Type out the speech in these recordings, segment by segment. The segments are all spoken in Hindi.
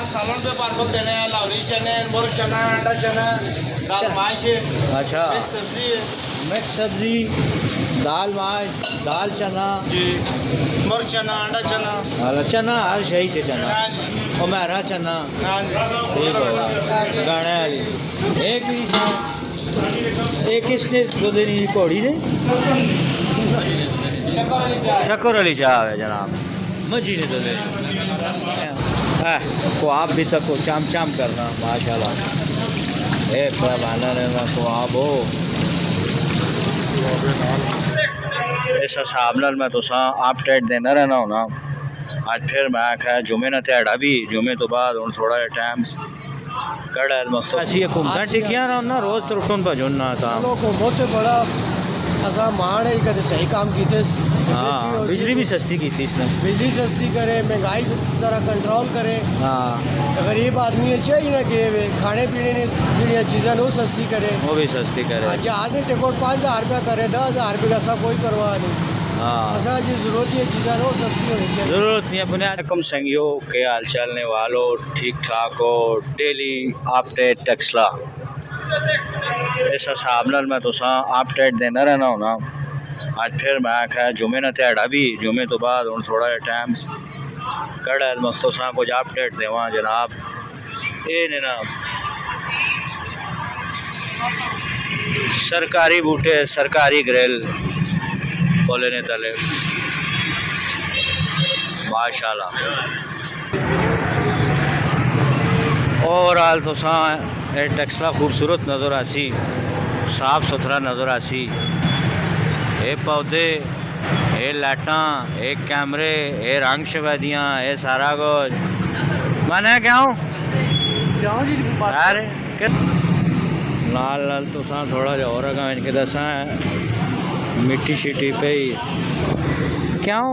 सरकार सालन पे पार्सल देने हैं, लाहौरी चने, मुर्ग चना, अंडा चना, दाल माश है, अच्छा मिक्स सब्जी है मिक्स सब्जी, दाल माश, दाल चना, जी, मुर्ग चना, अंडा चना, वाला चना हर शही से चना, हाँ जी, और मेरा चना हाँ जी, ठीक होगा गाने वाली एक भी एक किसने दो देनी घोड़ी ने शक्कर अली चाह है जनाब मजी ने दो देनी को आप भी तक को चाम चाम करना माशाल्लाह एक बहाना रहना को आप हो इस हिसाब नाल मैं तुसा अपडेट देना रहना होना आज फिर मैं आख्या जुमे ना ध्याड़ा भी जुमे तो बाद हूँ थोड़ा जहा टाइम कड़ा वक्त असी घूमता टिकिया ना रोज़ तो उठन भजन ना था बहुत बड़ा असा मान है कदे सही काम कीते। हाँ बिजली भी सस्ती की थी इसने बिजली सस्ती करे, महंगाई ज़रा कंट्रोल करे। हाँ गरीब आदमी है चाहिए ना कि खाने पीने की चीज़ें वो सस्ती करे, वो भी सस्ती करे। जहाज में टिकट 5000 रुपया करे, 10,000 रुपये का सब कोई परवाह नहीं। हाँ असा जी जरूरत है चीज़ें वो सस्ती होनी चाहिए। जरूरत नहीं है बुनियाद कम संगियों के हाल चलने वालों ठीक ठाक हो डेली अपडेट टक्सला इस हिसाब नाल मैं तुसा अपडेट देना रहना होना आज फिर मैं आख्या जुमे ना ध्याड़ा भी जुमे तो बाद हूँ थोड़ा जहा टाइम कड़ा वक्त तुसा कुछ अपडेट देवा जनाब ये ने ना सरकारी बूटे सरकारी ग्रिल बोले ने तले माशाल्लाह ओवरऑल तुसा टक्सला खूबसूरत नज़र आसी साफ सुथरा नज़र आसी ये पौधे ये लाइटा ये कैमरे ये रंग शबैदियाँ ये सारा कुछ मैंने क्या हूँ अरे लाल लाल तुसा थोड़ा जा और अगर इनके दसा है मिट्टी शिट्टी पे ही क्यों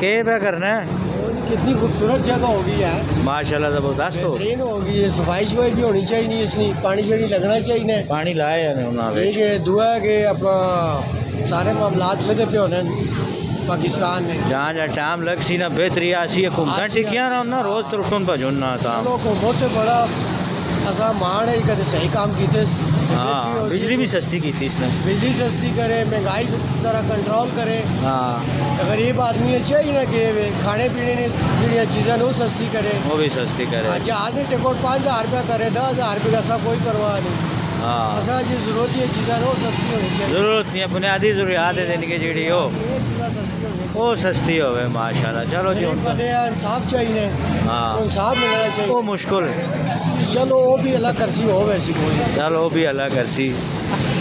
के पे करना है कितनी खूबसूरत जगह होगी है माशाल्लाह ज़बरदस्त हो बेहतरीन होगी है। सफाई शफाई भी होनी चाहिए, इसमें पानी शानी लगना चाहिए। पानी लाए ठीक है, दुआ है कि अपना सारे मामलात से पे होने पाकिस्तान ने जहाँ जहाँ टाइम लग सी ना बेहतरी आसी घूमता टिकिया ना रोज़ तो उठन भजन ना था बहुत बड़ा असा मान है कदे सही काम कीते। हाँ बिजली भी सस्ती की थी इसने बिजली सस्ती करे, महंगाई ज़रा कंट्रोल करे। हाँ गरीब आदमी है चाहिए ना कि खाने पीने की चीज़ें वो सस्ती करे, वो भी सस्ती करे। जहाज में टिकट 5000 रुपया करे, 10,000 रुपये का सब कोई परवाह नहीं। हाँ असा जी जरूरत है चीज़ें वो सस्ती होनी चाहिए। जरूरत नहीं है बुनियादी ज़रूरियात है दिन की जी हो ये चीज़ें सस्ती होनी वो सस्ती होवे माशाल्लाह चलो जी चाहिए। इंसाफ चाहिए, हाँ इंसाफ मिलना वो चाहिए। मुश्किल है चलो वो भी अलग करसी हो वैसी कोई चलो वो भी अलग करसी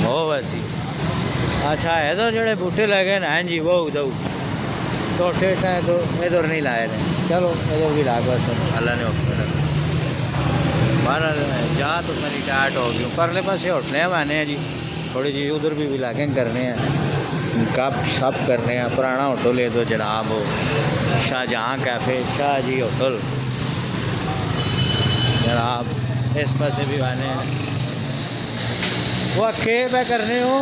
हो वैसी अच्छा इधर जड़े बूटे लगे ना हैं जी वो उधर तो टेट है तो इधर नहीं लाए ने चलो इधर भी लाग बस अल्लाह ने बाहर जा तो सारी टाट हो गई परले पास होटलें मैंने जी थोड़ी जी उधर भी लागें करने हैं कप शप करने हैं पुराना होटल ले दो जनाब हो शाहजहाँ कैफ़े शाह जी होटल जनाब इस पास भी आने वो के पे करने हो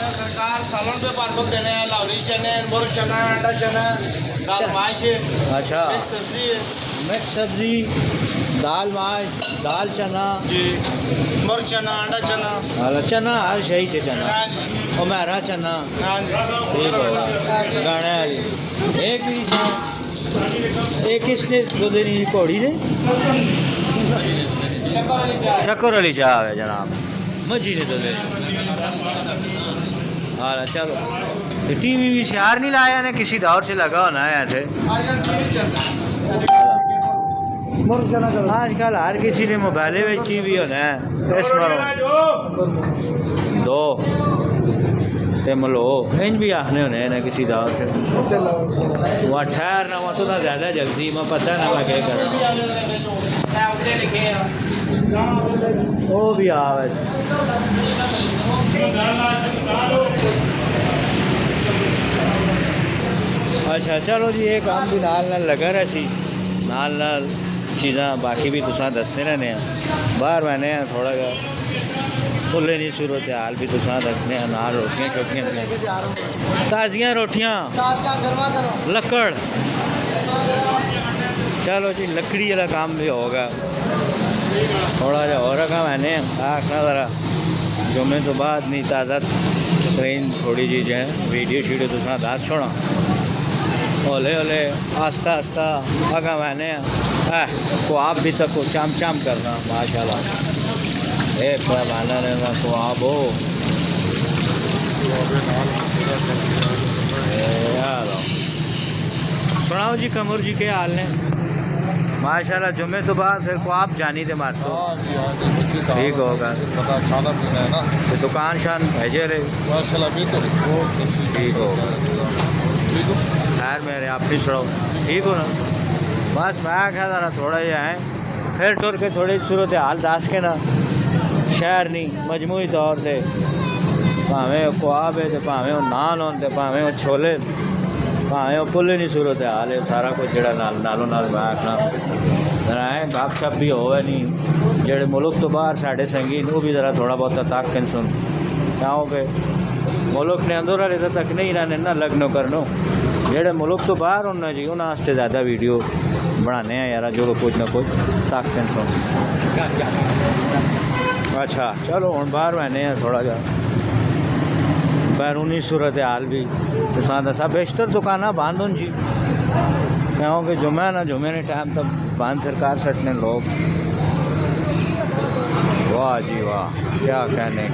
सरकार सालन पे पार्सल देने हैं, लाहौरी चने, मुर्ग चना, अंडा चना, दाल माश है, अच्छा मिक्स सब्जी है, मिक्स सब्जी, दाल माश, दाल चना, जी, मुर्ग चना, अंडा चना, वाला चना हर शही से चना, हाँ जी, और मेरा चना हाँ जी, ठीक होगा गाने वाली एक भी एक किसने दो देनी घोड़ी ने शक्कर अली चाह है जनाब मजी ने दो देनी हाँ चलो टीवी भी शहर नहीं लाया ने किसी दौर से लगा होना है ऐसे आजकल हर किसी ने मोबाइल में टीवी होना है इस मारो दो ते मलो इंज भी आखने होने ना किसी दौर से वह ठहर ना वो तो ना ज़्यादा जल्दी मैं पता ना मैं क्या कर वो भी आ वैसे अच्छा चलो जी ये काम भी नाल नाल लगा रहा सी नाल नाल चीज़ा बाकी भी तुसा दसते रहने हैं बाहर मैंने थोड़ा जा खुले नहीं सूरत हाल भी तुसा दसने हैं नाल रोटियाँ शोटियाँ ताज़ियाँ रोटियाँ लकड़ चलो जी लकड़ी वाला काम भी होगा थोड़ा जा हो रखा मैंने आखना ज़रा जुम्मे तो बाद नहीं ताज़ा तरीन थोड़ी चीज़ें हैं वीडियो शीडियो तो साथ दास छोड़ा ओले ओले आस्ता आस्ता आगा मैंने को आप भी तक को चाम चाम करना माशाल्लाह ए पैमाना रहना को आप हो सुनाओ जी कमर जी के हाल ने माशाल्लाह जुम्मे तो बाद फिर को आप जानी थे मार ठीक होगा खाना पीना है ना तो दुकान शान भेजे रहे माशाल्लाह बेहतर है ठीक होगा खैर मेरे आप भी सुनाओ ठीक हो ना बस मैं क्या ज़रा थोड़ा ही आए फिर टुर के थोड़ी सूरत हाल दास के ना शहर नहीं मजमूई तौर पर भावें कुआब है तो भावें वो नान होते भावें वो छोले भावें वो पुल नहीं सूरत हाल है सारा कुछ जड़ा नालों नाल मैं आखना जरा गप शप भी होवे नहीं जेड़े मुल्क तो बाहर साढ़े संगीन वो भी ज़रा थोड़ा बहुत ताकन सुन क्योंकि मुल्क ने अंदर वाले तक नहीं रहने ना लगनो करनो जेड़े मुल्क तो बाहर होना जी उन्होंने ज़्यादा वीडियो बनाने हैं यार जो कुछ ना कुछ ताकन सुन अच्छा चलो हम बाहर रहने हैं थोड़ा जा बैरूनी सूरत हाल भी तो दसा बेशतर दुकाना बंद हों जी क्योंकि जुम्मे ना जुम्मे ने टाइम तक बंद सरकार सटने लोग वाह जी वाह क्या कहने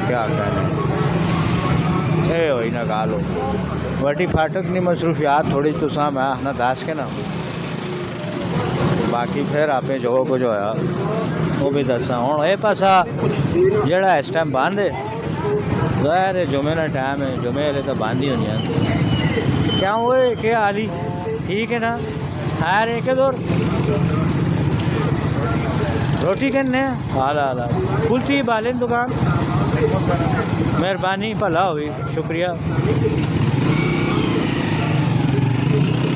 ए वही ना गालो वटी फाटक नहीं मसरूफियात थोड़ी तो सा मैं ना दास के ना बाकी फिर आपे जो को जो है वो भी दसा हूँ ये पासा जड़ा इस टाइम बंद है ज़ाहिर है जुमे ना टाइम है जुमे वाले तो बंद ही होनी है क्या हुए क्या हाली ठीक है ना खैर एक दौर रोटी करने हाला हाला खुलती बालिन दुकान मेहरबानी भला हुई शुक्रिया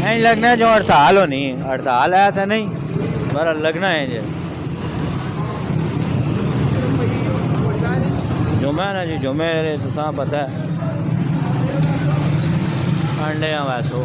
नहीं लगना जो हड़ताल होनी हड़ताल आया था नहीं मेरा लगना है जी जुम्मे ना जी जुम्मे तो पता है अंडे वैसो